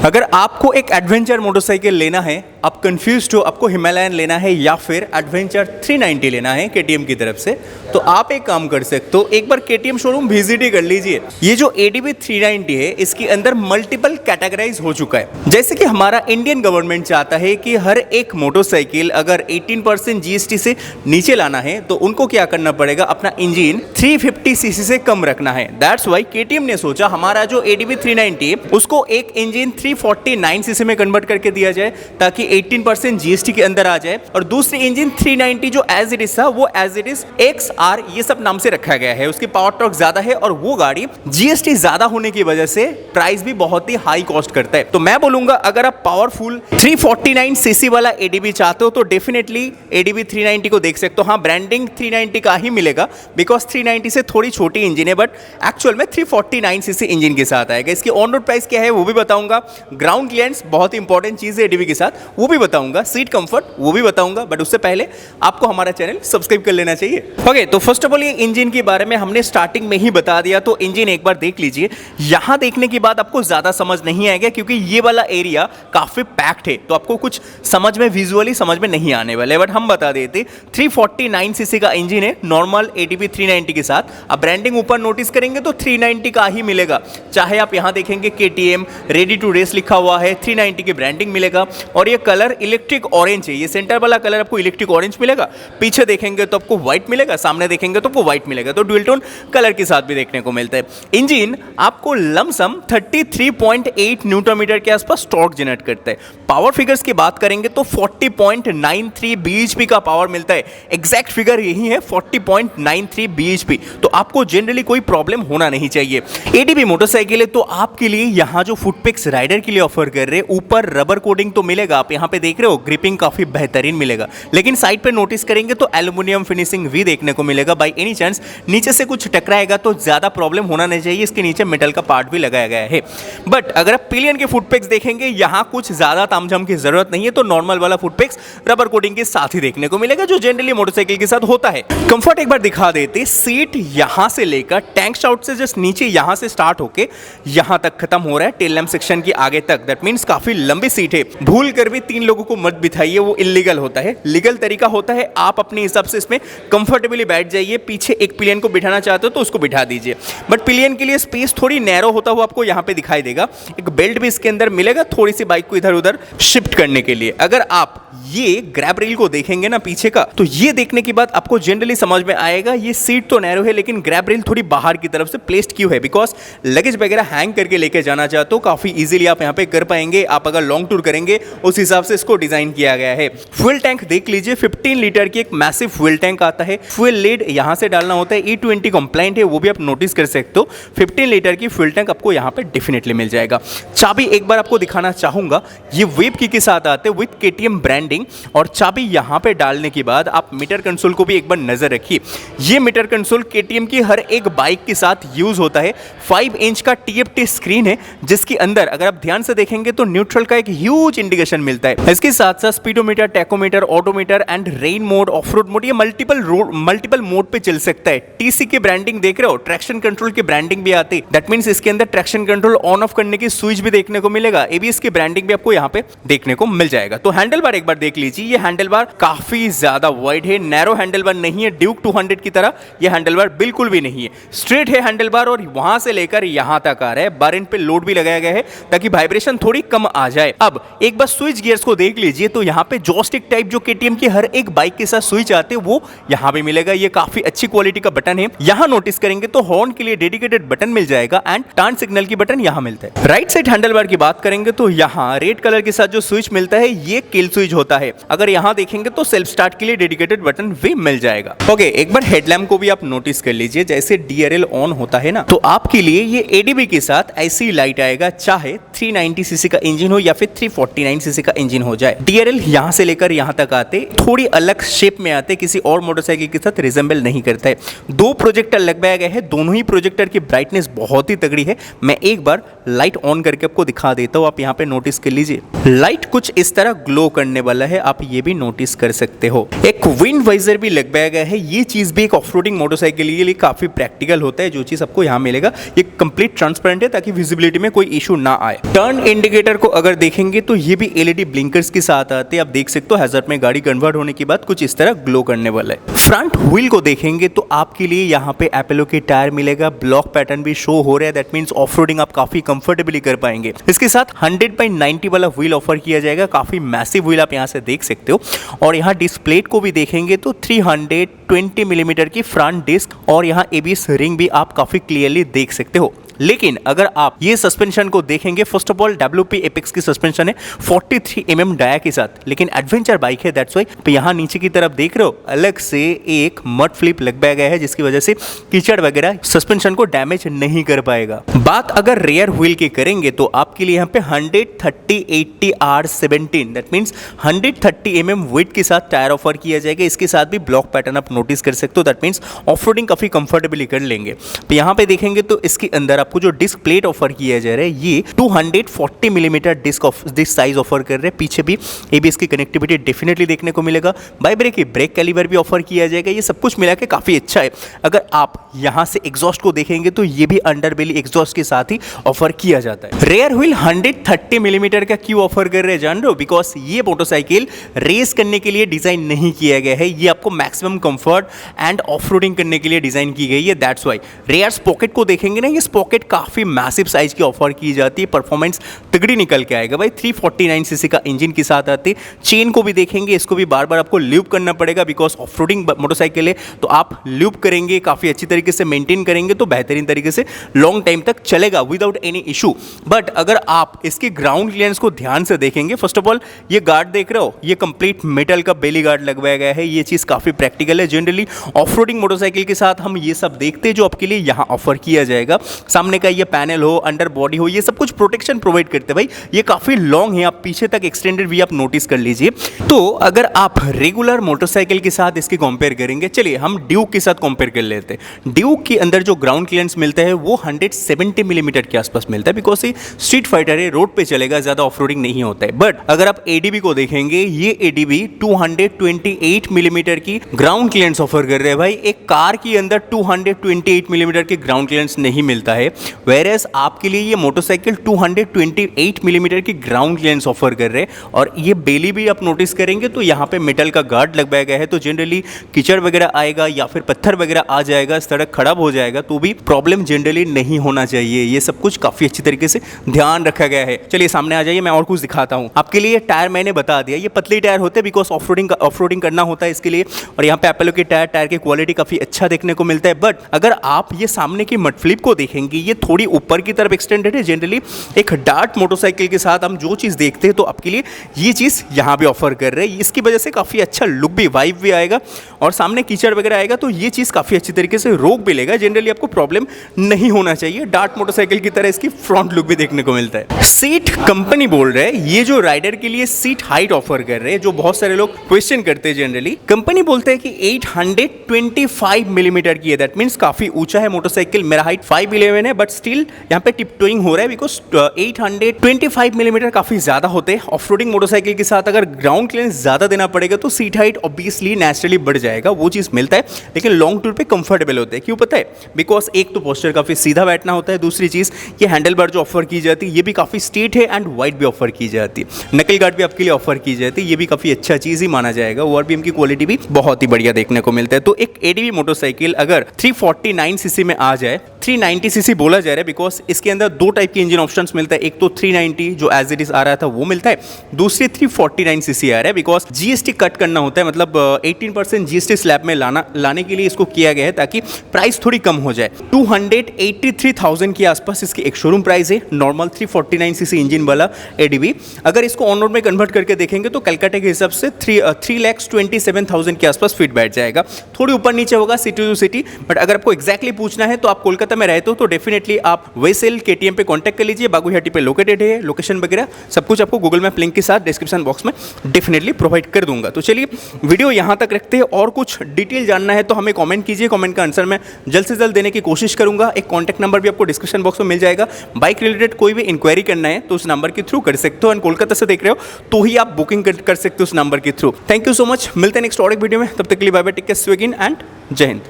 अगर आपको एक एडवेंचर मोटरसाइकिल लेना है, आप कंफ्यूज्ड हो आपको हिमालयन लेना है या फिर एडवेंचर 390 लेना है केटीएम की तरफ से, तो आप एक काम कर सकते हो, एक बार केटीएम शोरूम विजिट ही कर लीजिए। ये जो ADV 390 है इसके अंदर मल्टीपल कैटेगराइज हो चुका है। जैसे कि हमारा इंडियन गवर्नमेंट चाहता है कि हर एक मोटरसाइकिल अगर 18% GST से नीचे लाना है तो उनको क्या करना पड़ेगा, अपना इंजन 350 सीसी से कम रखना है। दैट्स वाई केटीएम ने सोचा हमारा जो ADV 390 है उसको एक इंजन 349 सीसी में कन्वर्ट करके दिया जाए ताकि 18% GST के अंदर आ जाए, और दूसरी इंजन 390 जो एज इट इज था वो एज इट इज XR ये सब नाम से रखा गया है। उसकी पावर टॉर्क ज्यादा है और वो गाड़ी GST ज्यादा होने की वजह से प्राइस भी बहुत ही हाई कॉस्ट करता है। तो मैं बोलूंगा अगर आप पावरफुल 349 सीसी वाला ADV चाहते हो तो डेफिनेटली ADV 390 को देख सकते हो। हाँ, ब्रांडिंग 390 का ही मिलेगा बिकॉज 390 से थोड़ी छोटी इंजन है, बट एक्चुअल में 349 सीसी इंजन के साथ आएगा। इसकी ऑन रोड प्राइस क्या है वो भी बताऊंगा, ग्राउंड क्लियरेंस बहुत ही इंपॉर्टेंट चीज है ADV के साथ वो भी बताऊंगा, सीट कंफर्ट वो भी बताऊंगा, बट उससे पहले आपको हमारा चैनल सब्सक्राइब कर लेना चाहिए। ओके, तो फर्स्ट ऑफ ऑल ये इंजन के बारे में हमने स्टार्टिंग में ही बता दिया, तो इंजन एक बार देख लीजिए। यहां देखने के बाद आपको ज्यादा समझ नहीं आएगा क्योंकि ये वाला एरिया काफी पैक्ड है, तो आपको कुछ समझ में विजुअली समझ में नहीं आने वाला है, बट हम बता देते 349 सीसी का इंजन है नॉर्मल ADV 390 के साथ। अब ब्रांडिंग ऊपर नोटिस करेंगे तो 390 का ही मिलेगा, चाहे आप यहां देखेंगे KTM रेडी टू रेस लिखा हुआ है, 390 की ब्रांडिंग मिलेगा। और ये कलर इलेक्ट्रिक ऑरेंज है, ये सेंटर वाला कलर आपको इलेक्ट्रिक ऑरेंज मिलेगा, पीछे देखेंगे तो आपको व्हाइट मिलेगा, सामने देखेंगे तो आपको व्हाइट मिलेगा, तो ड्यूल टोन कलर के साथ भी देखने को मिलता है। इंजन आपको लमसम 33.8 न्यूटन मीटर के आसपास टॉर्क जनरेट करता है। पावर फिगर्स की बात करेंगे तो 40.93 bhp का पावर मिलता है, एग्जैक्ट फिगर यही है 40.93 bhp, तो आपको जनरली कोई प्रॉब्लम होना नहीं चाहिए। ADV मोटरसाइकिल है तो आपके लिए यहाँ जो फुटपेक्स राइडर के लिए ऑफर कर रहे हैं, ऊपर रबर कोटिंग तो मिलेगा, आप यहाँ पे देख रहे हो ग्रिपिंग काफी बेहतरीन मिलेगा, लेकिन साइड पे नोटिस करेंगे तो एल्यूमिनियम फिनिशिंग भी देखने को मिलेगा। बाई एनी चांस नीचे से कुछ टकराएगा तो ज्यादा प्रॉब्लम होना नहीं चाहिए, इसके नीचे मेटल का पार्ट भी लगाया गया है। बट अगर आप पिलियन के फुटपेक्स देखेंगे यहाँ कुछ ज्यादा तामझाम की जरूरत नहीं है, तो नॉर्मल वाला फुटपेक्स रबर कोटिंग के साथ ही देखने को मिलेगा जो जनरली मोटरसाइकिल के साथ होता है। कंफर्ट एक बार दिखा देते, सीट यहां से लेकर टैंक शाउट से जस्ट नीचे यहां से स्टार्ट होके यहां तक खत्म हो रहा है टेल लैम्प सेक्शन की आगे तक। दैट मींस काफी लंबी सीट है, भूल कर भी 3 लोगों को मत बिठाइए, वो इलीगल होता है। लीगल तरीका होता है आप अपने हिसाब से इसमें कंफर्टेबली बैठ जाइए, पीछे एक पिलियन को बिठाना चाहते हो तो उसको बिठा दीजिए, बट पिलियन के लिए स्पेस थोड़ी नैरो होता हुआ आपको यहाँ पे दिखाई देगा। एक बेल्ट भी इसके अंदर मिलेगा थोड़ी सी बाइक को इधर उधर शिफ्ट करने के लिए। अगर आप ये ग्रैब रेल को देखेंगे ना पीछे का, तो ये देखने के बाद आपको जनरली समझ में आएगा ये सीट तो नैरो है लेकिन ग्रैब रेल थोड़ी बाहर की तरफ से प्लेस्ड क्यों है, बिकॉज लगेज वगैरह हैंग करके लेके जाना चाहते हो काफी इजीली आप यहाँ पे कर पाएंगे। आप अगर लॉन्ग टूर करेंगे उस हिसाब से इसको डिजाइन किया गया है। फ्यूल टैंक देख लीजिए, 15 लीटर की एक मैसिव फ्यूल टैंक आता है। फ्यूल लीड यहाँ से डालना होता है, E20 कंप्लाइंट है, वो भी आप नोटिस कर सकते हो। 15 लीटर की फ्यूल टैंक आपको यहाँ पे डेफिनेटली मिल जाएगा। चाबी एक बार आपको दिखाना चाहूंगा, ये वेब की के साथ आते हैं विद KTM ब्रांडिंग, और चाबी यहां पे डालने के बाद आप मीटर कंसोल को भी एक बार नजर रखिए। ये मीटर कंसोल KTM की हर एक बाइक के साथ यूज होता है। 5 इंच का TFT स्क्रीन है जिसके अंदर अगर आप ध्यान से देखेंगे तो न्यूट्रल का एक ह्यूज इंडिकेशन मिलता है। इसके साथ साथ speedometer, tachometer, odometer and rain mode, of road mode, ये मल्टीपल मोड पे चल सकता है। TC की ब्रांडिंग देख रहे हो, ट्रैक्शन कंट्रोल की ब्रांडिंग भी आती है। दैट मींस इसके अंदर ट्रैक्शन कंट्रोल ऑन ऑफ करने की स्विच भी देखने को मिलेगा। ABS की ब्रांडिंग भी आपको यहाँ पे देखने को मिल जाएगा। तो हैंडल बार एक बार देख लीजिए, ये हैंडल बार काफी ज्यादा वाइड है, नैरो हैंडल बार नहीं है ड्यूक 200 की तरह, ये हैंडल बार बिल्कुल भी नहीं है, स्ट्रेट है हैंडल बार और वहां से लेकर यहां तक आ रहा है। बार एंड पे लोड भी लगाया गया है ताकि वाइब्रेशन थोड़ी कम आ जाए। अब एक बार स्विच गियर्स को देख लीजिए, तो यहाँ पे जॉयस्टिक टाइप जो KTM की हर एक बाइक के साथ स्विच आते हैं वो यहाँ पे मिलेगा। ये काफी अच्छी क्वालिटी का बटन है। यहाँ नोटिस करेंगे तो हॉर्न के लिए डेडिकेटेड बटन मिल जाएगा एंड टर्न सिग्नल की बटन यहाँ मिलता है। राइट साइड हैंडल बार की बात करेंगे तो यहाँ रेड कलर के साथ जो स्विच मिलता है ये किल स्विच होता है। अगर यहाँ देखेंगे तो सेल्फ स्टार्ट के लिए डेडिकेटेड बटन भी मिल जाएगा। ओके, एक बार हेडलैम्प को भी आप नोटिस कर लीजिए, जैसे DRL ऑन होता है ना, तो आपके लिए ये ADV के साथ ऐसी लाइट आएगा, चाहे 390 सीसी का इंजन हो या फिर 349 सीसी का इंजन हो जाए। DRL यहाँ से लेकर यहाँ तक आते थोड़ी अलग शेप में आते, किसी और मोटरसाइकिल के साथ रिजेंबल नहीं करता है। 2 प्रोजेक्टर लगाया गया है, दोनों ही प्रोजेक्टर की ब्राइटनेस बहुत ही तगड़ी है। मैं एक बार लाइट ऑन करके आपको दिखा देता हूँ, आप यहाँ पे नोटिस कर लीजिए। लाइट कुछ इस तरह ग्लो करने वाला है, आप ये भी नोटिस कर सकते हो। एक विंड वाइजर भी लगवाया गया है। ये चीज़ भी एक ऑफरोडिंग मोटरसाइकिल के लिए काफ़ी प्रैक्टिकल होता है। जो चीज़ आपको यहाँ मिलेगा ये कंप्लीट ट्रांसपेरेंट है ताकि विजिबिलिटी में कोई इशू ना आए। टर्न इंडिकेटर को अगर देखेंगे तो ये भी एलईडी ब्लिंकर्स के साथ आते हैं। आप देख सकते हो हैजर्ड में गाड़ी कन्वर्ट होने के बाद कुछ इस तरह ग्लो करने वाला है। फ्रंट व्हील को देखेंगे तो आपके लिए यहाँ पे एपोलो के टायर मिलेगा। ब्लॉक पैटर्न भी शो हो रहा है, दैट मीन्स ऑफरोडिंग आप काफी कंफर्टेबली कर पाएंगे। इसके साथ 100/90 वाला व्हील ऑफर किया जाएगा। काफी मैसिव व्हील आप यहाँ से देख सकते हो। और यहाँ डिस्प्ले को भी देखेंगे तो 320 मिलीमीटर की फ्रंट डिस्क और यहाँ एबीएस रिंग भी आप काफी क्लियरली देख सकते हो। लेकिन अगर आप ये सस्पेंशन को देखेंगे, first of all WP apex की सस्पेंशन है 43 mm डाया के साथ, लेकिन एडवेंचर बाइक है दैट्स वाई। तो यहाँ नीचे की तरफ देख रहे हो अलग से एक मड फ्लिप लगवाया गया है जिसकी वजह से कीचड़ वगैरह सस्पेंशन को डैमेज नहीं कर पाएगा। बात अगर रेयर व्हील की करेंगे तो आपके लिए यहाँ पे 130/80R17 that means 130 mm width के साथ टायर ऑफर किया जाएगा। इसके साथ भी ब्लॉक पैटर्न आप नोटिस कर सकते हो, दैट मीन्स ऑफरोडिंग काफी कंफर्टेबली कर लेंगे। तो यहाँ पे देखेंगे तो इसके अंदर आपको जो डिस्क प्लेट ऑफर किया जा रहा है ये 240 मिलीमीटर डिस्क साइज ऑफर कर रहे हैं। पीछे भी एबीएस की कनेक्टिविटी डेफिनेटली देखने को मिलेगा। बाई ब्रेक कैलिबर भी ऑफर किया जाएगा। ये सब कुछ मिला के काफी अच्छा है। अगर आप यहां से एग्जॉस्ट को देखेंगे तो ये भी अंडरबेली एग्जॉस्ट के साथ ही ऑफर किया जाता है। रेयर व्हील 130 मिलीमीटर का क्यों ऑफर कर रहे हैं जान रहे हो? बिकॉज ये मोटरसाइकिल रेस करने के लिए डिजाइन नहीं किया गया है। ये आपको मैक्सिमम कंफर्ट एंड ऑफरोडिंग करने के लिए डिजाइन की गई है, दैट्स वाई। रेयर स्पॉकेट को देखेंगे ना, ये स्पॉकेट काफी मैसिव साइज की ऑफर की जाती है। परफॉर्मेंस तगड़ी निकल के आएगा भाई। 349 सीसी का इंजन के साथ आती है। चेन को भी देखेंगे, इसको भी बार बार आपको ल्यूब करना पड़ेगा बिकॉज ऑफरोडिंग मोटरसाइकिल है, तो आप ल्यूब करेंगे, काफी अच्छी तरीके से मेंटेन करेंगे तो बेहतरीन तरीके से लॉन्ग टाइम तक चलेगा विदाउट एनी इशू। बट अगर आप इसके ग्राउंड क्लियरेंस को ध्यान से देखेंगे, फर्स्ट ऑफ ऑल ये गार्ड देख रहे हो, ये कंप्लीट मेटल का बेली गार्ड लगवाया गया है। ये चीज काफी प्रैक्टिकल है। जनरली ऑफरोडिंग मोटरसाइकिल के साथ हम ये सब देखते हैं जो आपके लिए यहाँ ऑफर किया जाएगा। सामने का ये पैनल हो, अंडर बॉडी हो, ये सब कुछ प्रोटेक्शन प्रोवाइड करते हैं भाई। ये काफी लॉन्ग है, आप पीछे तक एक्सटेंडेड भी आप नोटिस कर लीजिए। तो अगर आप रेगुलर मोटरसाइकिल के साथ इसके कंपेयर करेंगे, चलिए हम ड्यूक के साथ कंपेयर कर लेते हैं। ड्यूक के अंदर जो ग्राउंड क्लियरेंस मिलता है वो 170 मिलीमीटर के आसपास मिलता है बिकॉज ये स्ट्रीट फाइटर है, रोड पे चलेगा, ज्यादा ऑफरोडिंग नहीं होता है। बट अगर आप एडीबी को देखेंगे, ये एडीबी 228 मिलीमीटर की ग्राउंड क्लियरेंस ऑफर कर रहे हैं भाई। एक कार के अंदर 228 मिलीमीटर के ग्राउंड क्लियरेंस नहीं मिलता है, वेयरएज आपके लिए ये मोटरसाइकिल 228 मिलीमीटर की ग्राउंड क्लियरेंस ऑफर कर रहे हैं। और ये बेली भी आप नोटिस करेंगे तो यहाँ पे मेटल का गार्ड लगवाया गया है, तो जनरली कीचड़ वगैरह आएगा या फिर पत्थर वगैरह आ जाएगा, सड़क खराब हो जाएगा तो भी प्रॉब्लम जनरली नहीं होना चाहिए। ये सब कुछ काफी अच्छी तरीके से ध्यान रखा गया है। चलिए सामने आ जाइए, मैं और कुछ दिखाता हूँ आपके लिए। टायर मैंने बता दिया, ये पतले टायर होते हैं बिकॉज ऑफरोडिंग करना होता है इसके लिए। और यहाँ पे एपोलो के टायर की क्वालिटी काफी अच्छा देखने को मिलता है। बट अगर आप ये सामने की मड फ्लिप को देखेंगे, ये थोड़ी ऊपर की तरफ एक्सटेंडेड है। जनरली एक डार्ट मोटरसाइकिल के साथ हम जो चीज़ देखते हैं तो आपके लिए ये चीज़ यहाँ भी ऑफर कर रहे हैं। इसकी वजह से काफ़ी अच्छा लुक भी, वाइब भी आएगा और सामने कीचड़ वगैरह आएगा तो ये चीज़ काफ़ी अच्छी तरीके से रोक भी लेगा। जनरली आपको प्रॉब्लम नहीं होना चाहिए। डार्ट मोटरसाइकिल की तरह इसकी फ्रंट लुक भी देखने को मिलता है। सीट कंपनी बोल रहे हैं ये जो राइडर के लिए सीट हाइट ऑफर कर रहे हैं, जो बहुत सारे लोग क्वेश्चन करते हैं। जनरली कंपनी बोलते हैं कि 825 मिलीमीटर की है, दैट मीन्स काफ़ी ऊंचा है मोटरसाइकिल। मेरा हाइट 5'11" है बट स्टिल यहाँ पे टिपटोइंग हो रहा है बिकॉज 825 मिलीमीटर काफी ज्यादा होते हैं। ऑफरोडिंग मोटरसाइकिल के साथ अगर ग्राउंड क्लियरेंस ज्यादा देना पड़ेगा तो सीट हाइट ऑब्वियसली नेचुरली बढ़ जाएगा, वो चीज मिलता है। लेकिन लॉन्ग टूर पे कंफर्टेबल होते हैं। क्यों पता है? बिकॉज एक तो पोस्चर काफी सीधा बैठना होता है, दूसरी चीज ये हैंडल बार जो ऑफर की जाती है ये भी काफी स्ट्रेट है एंड वाइड भी ऑफर की जाती है। नकल गार्ड भी आपके लिए ऑफर की जाती है, ये भी काफी अच्छा चीज ही माना जाएगा। ओआरबीएम की क्वालिटी भी बहुत ही बढ़िया देखने को मिलता है। तो एक एडीबी मोटरसाइकिल अगर 349 सीसी में आ जाए, 390 सीसी बोला जा रहा है बिकॉज इसके अंदर दो टाइप के इंजन ऑप्शंस मिलता है। एक तो 390 जो एज इट इज आ रहा था वो मिलता है, दूसरी 349 सीसी आ रहा है बिकॉज जीएसटी कट करना होता है, मतलब 18% जीएसटी स्लैब में लाने के लिए इसको किया गया है ताकि प्राइस थोड़ी कम हो जाए। 283,000 के आसपास इसकी एक शोरूम प्राइस है नॉर्मल 349 सीसी इंजन वाला एडीबी। अगर इसको ऑन रोड में कन्वर्ट करके देखेंगे तो कलकत्ता के हिसाब से 3,27,000 के आसपास फिट बैठ जाएगा। थोड़ी ऊपर नीचे होगा सिटी टू सिटी, बट अगर आपको एक्जैक्टली पूछना है तो आप कोलकाता में रहते हो तो डेफिनेटली आप वेसेल केटीएम पे कांटेक्ट कर लीजिए। बागुघाटी पे लोकेटेड है, लोकेशन वगैरह सब कुछ आपको गूगल मैप लिंक के साथ डिस्क्रिप्शन बॉक्स में डेफिनेटली प्रोवाइड कर दूंगा। तो चलिए वीडियो यहाँ तक रखते हैं, और कुछ डिटेल जानना है तो हमें कमेंट कीजिए, कमेंट का आंसर मैं जल्द से जल्द देने की कोशिश करूंगा। एक कॉन्टैक्ट नंबर भी आपको डिस्क्रिप्शन बॉक्स में मिल जाएगा। बाइक रिलेटेड कोई भी इंक्वायरी करना है तो उस नंबर के थ्रू कर सकते हो, एंड कोलकाता से देख रहे हो तो ही आप बुकिंग कर सकते हो उस नंबर के through. Thank you so much, मिलते हैं नेक्स्ट और एक वीडियो में, तब तक के लिए bye bye, take care, see you again and जय हिंद।